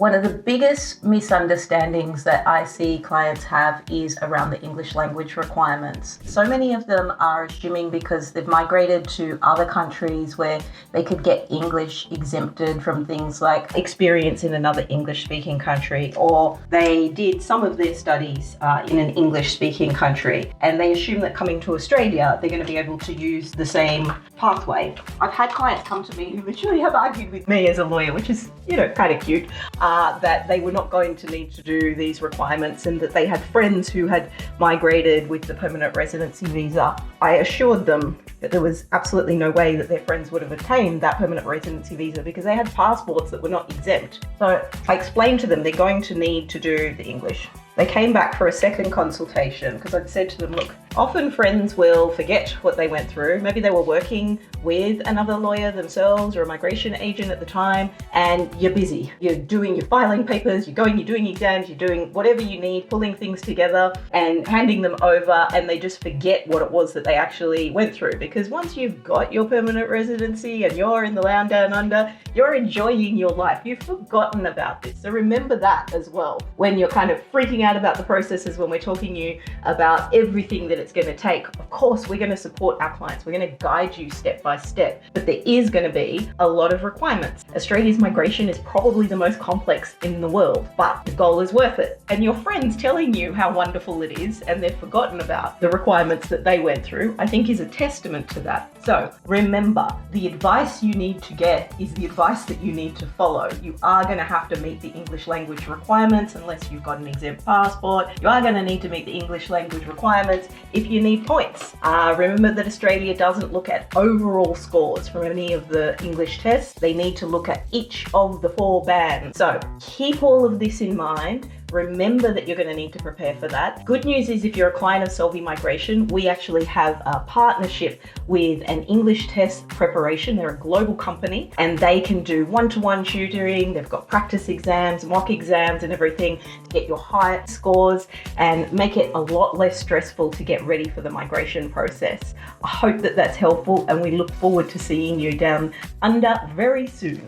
One of the biggest misunderstandings that I see clients have is around the English language requirements. So many of them are assuming because they've migrated to other countries where they could get English exempted from things like experience in another English-speaking country, or they did some of their studies in an English-speaking country, and they assume that coming to Australia, they're going to be able to use the same pathway. I've had clients come to me who literally have argued with me as a lawyer, which is, kind of cute, that they were not going to need to do these requirements and that they had friends who had migrated with the permanent residency visa. I assured them that there was absolutely no way that their friends would have obtained that permanent residency visa because they had passports that were not exempt. So I explained to them they're going to need to do the English. They came back for a second consultation because I'd said to them, look, often friends will forget what they went through. Maybe they were working with another lawyer themselves or a migration agent at the time, and you're busy. You're doing your filing papers, you're doing exams, you're doing whatever you need, pulling things together and handing them over, and they just forget what it was that they actually went through. Because once you've got your permanent residency and you're in the land down under, you're enjoying your life. You've forgotten about this. So remember that as well when you're kind of freaking out about the processes, when we're talking to you about everything that it's going to take. Of course, we're going to support our clients. We're going to guide you step by step, but there is going to be a lot of requirements. Australia's migration is probably the most complex in the world, but the goal is worth it. And your friends telling you how wonderful it is and they've forgotten about the requirements that they went through, I think is a testament to that. So remember, the advice you need to get is the advice that you need to follow. You are going to have to meet the English language requirements unless you've got an exempt passport. You are going to need to meet the English language requirements if you need points. Remember that Australia doesn't look at overall scores from any of the English tests. They need to look at each of the 4 bands. So keep all of this in mind. Remember that you're going to need to prepare for that. Good news is if you're a client of SOLVi Migration, we actually have a partnership with an English test preparation. They're a global company and they can do one-to-one tutoring. They've got practice exams, mock exams and everything to get your high scores and make it a lot less stressful to get ready for the migration process. I hope that that's helpful and we look forward to seeing you down under very soon.